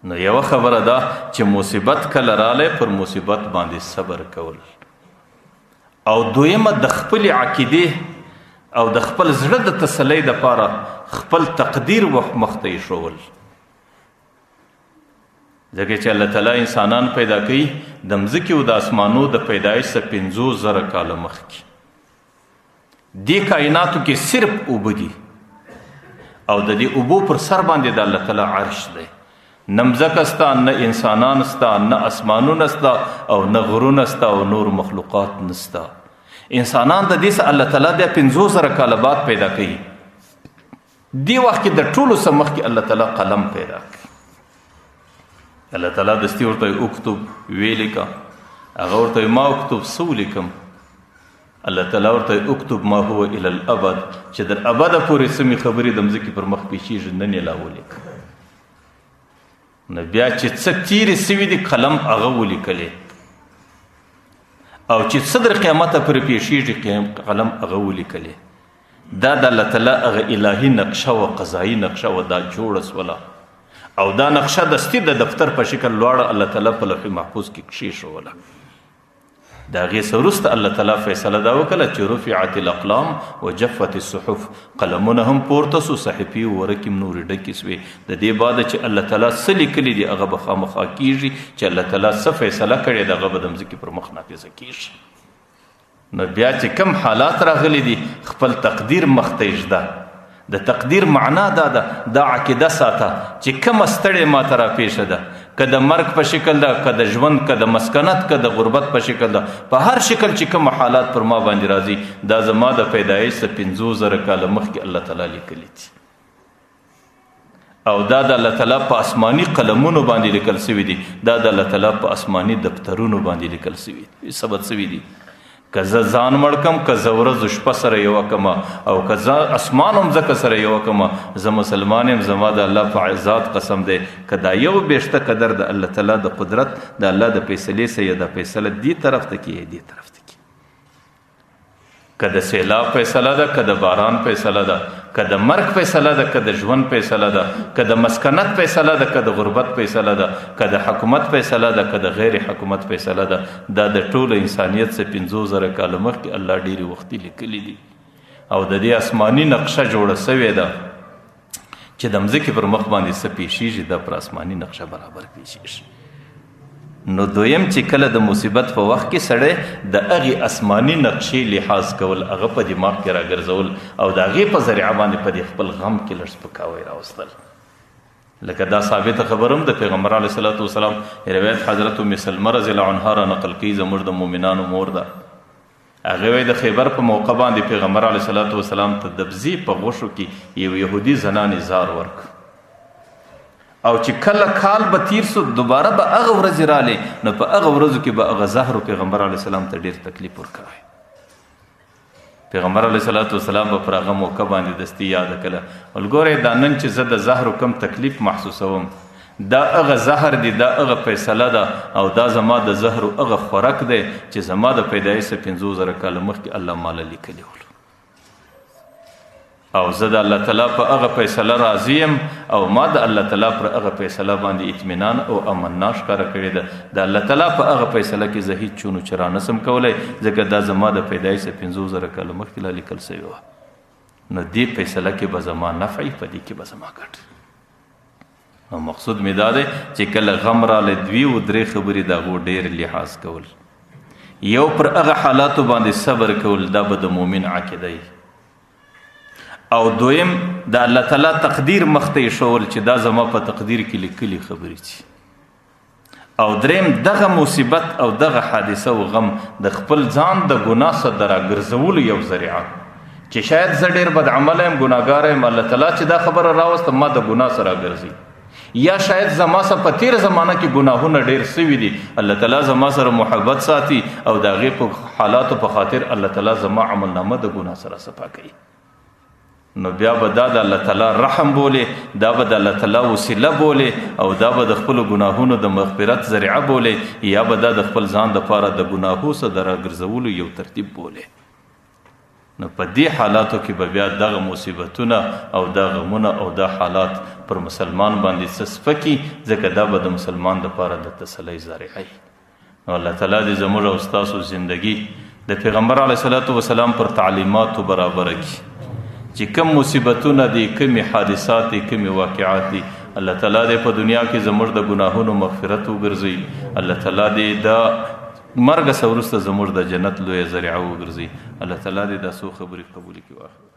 نو یوه خبره ده چې مصیبت کله رالی پر مصیبت باندې صبر کول، او دویمه د خپل عقیدې او د خپل زړه د تسلی دپاره خپل تقدیر مخته ایښول. ځکه چې الله تعالی انسانان پیدا کوي د مځکې او د اسمانو د پیدایش څخه 50,000 کاله مخکې. دې کائناتو کې صرف اوبه دي او د دې اوبو پر سر باندې د الله تعالی عرش دی. نه مځکه سته، نه انسانان سته، نه اسمانونه سته او نه غرونه سته او نور مخلوقات نسته. انسانان د دې څخه الله تعالی د 50,000 کاله بعد پیدا کوي. دې وخت کې د ټولو څه مخکې الله تعالی قلم پیدا کوي. الله تعالی دستي ورته اکتب ویلیکه، هغه ورته ما اکتب څه ولیکم؟ الله تعالی ورته اکتب ما هو الی الابد، چې در ابده پورې سمې خبرې د مځکې پر مخ پیښیږي نن یې لا ولیکه. نو بیا چې څه تیرې سوي دي قلم هغه ولیکلې، او چې څه در قیامته پورې پیښیږي قلم هغه ولیکلې. دا د الله تعالی هغه الهي نقشه و قضایي نقشه و دا جوړه سوله، او دا نقشه دستي د دفتر په شکل لوړه الله تعالی په لوح محفوظ کې کښېښوله. د هغې څه وروسته الله تعالی فیصله دا وکړه چې رفعت الاقلام وجفت الصحف، قلمونه هم پورته سو، صحیفې ورقې هم نورې ډکې سوې. د دې بعده چې الله تعالی څه لیکلي دي هغه به خامخا کېږي، چې الله تعالی څه فیصله کړې ده هغه به د مځکې پر مخ نافظه کېږي. نو بیا چې کم حالات راغلي دي خپل تقدیر مخته ایږده. د تقدیر معنا دا ده، دا عقیده ساته چې کومه ستړې ماته راپېښه ده، که د مرګ په شکل ده، که د ژوند، که د مسکنت، که د غربت په شکل ده، په هر شکل چې کوم حالات پر ما باندې راځي دا زما د پیدایش څخه 50,000 کاله مخکې الله تعالی لیکلي دي، او دا د الله تعالی په آسماني قلمونو باندې لیکل سوي دي، دا د الله تعالی په آسماني دفترونو باندې لیکل سوي دي، ثبت سوي دي. که زه ځان مړ کم، که زه ورځ شپه سره یوه کمه، او که زه اسمان هم ځکه سره یوه کمه، زه مسلمان یم، زما د الله په ذات قسم دی که دا یو بیشته قدر د الله تعالی د قدرت د الله د فیصلې سه یا د فیصله دې طرف ته کې دې طرف ته کې، که د سیلاب فیصله ده، که د باران فیصله ده، که د مرګ فیصله ده، که د ژوند فیصله ده، که د مسکنت فیصله ده، که د غربت فیصله ده، که د حکومت فیصله ده، که د غیر حکومت فیصله ده، دا د ټولو انسانیت څخه 50,000 کاله مخکې الله ډېرې وختي لیکلي دي. او د دې آسماني نقشه جوړه سوې ده چې د مځکې پر مخ باندې څه پیښیږي دا پر آسماني نقشه برابر پیښیږي. نو دویم چې کله د مصیبت په وخت کې سړی د هغې آسماني نقشې لحاظ کول، هغه په دماغ کې راګرځول او د هغې په ذریعه باندې په دې خپل غم کې لږ سپکاوی راوستل. لکه دا ثابته خبره هم د پیغمبر علیه صلات وسلام روایت حضرت ام سلمه رضی الله عنها را نقل کوي، زموږ د مؤمنانو مور ده. هغې وایي د خیبر په موقع باندې پیغمبر علیه صلات وسلام ته د بزې په غوښو کې یو یهودي زنانې زار ورکړ، او چې کله کال به تیر سو دوباره به هغه ورځې رالی، نو په هغه ورځو کې به هغه زهرو پیغمبر علیه السلام ته ډېر تکلیف ورکوی. پیغمبر علیه صلات وسلام به پر هغه موقع باندې دستي یاده کړه، ولګورئ دا نن چې زه د زهرو کم تکلیف محسوسوم دا هغه زهر دی، دا هغه فیصله ده، او دا زما د زهرو هغه خوراک دی چې زما د پیدایش څخه 50,000 کاله مخکې الله ماله لیکلی ول، او زه د الله تعالی په هغه فیصله راضي یم، او ما د الله تعالی پر هغه فیصله باندې اطمینان او امنا ښکاره کړې ده. د الله تعالی په هغه فیصله کې زه هیڅ چونو چرا نسم کولی، ځکه دا زما د پیدایش څخه 50,000 کاله مخکې لا لیکل سوې وه. نو دې فیصله کې به زما نفع وي، په دې کې به زما ګټه. او مقصود مې دا دی چې کله غم رالی 2 و 3 خبرې د هغو ډېر لحاظ کول. یو پر هغه حالاتو باندې صبر کول، دا به د مؤمن عقیده وي، او دویم د الله تعالی تقدیر مخته ایښول چې دا زما په تقدیر کې لیکلي خبرې دي، او دریم دغه مصیبت او دغه حادثه او غم د خپل ځان د ګناه څخه د راګرځولو یو ذریعه چې شاید زه ډېر بد عمله یم، ګناهګاره یم، الله تعالی چې دا خبره راوسته ما د ګناه سره راګرځي، یا شاید زما سره په تېره زمانه کې ګناهونه ډېر سوي دي، الله تعالی زما سره محبت ساتي او د هغې په حالاتو په خاطر الله تعالی زما عملنامه د ګناه سره صفا کوي. نو بیا به دا د الله تعالی رحم بولې، دا به د الله تعالی وسیله بولې، او دا به د خپلو ګناهونو د مغفرت ذریعه بولې، یا به دا د خپل ځان دپاره د ګناهو څخه د راګرځولو یو ترتیب بولې. نو په دې حالاتو کې به بیا دغه مصیبتونه او دا غمونه او دا حالات پر مسلمان باندې څه سپکي، ځکه دا به د مسلمان دپاره د تسلی ذریعه وي. نو الله تعالی دې زموږ او ستاسو زندگی د پیغمبر علیه الصلاۃ والسلام پر تعلیماتو برابره کړي، چې کوم مصیبتونه دي، کومې حادثات دي، کومې واقعات دي، الله تعالی دې په دنیا کې زموږ د ګناهونو مغفرت وګرځي. الله تعالی دې د مرګ څخه وروسته زموږ د جنت لویه ذریعه وګرځي. الله تعالی دې دا څو خبرې قبول کړي.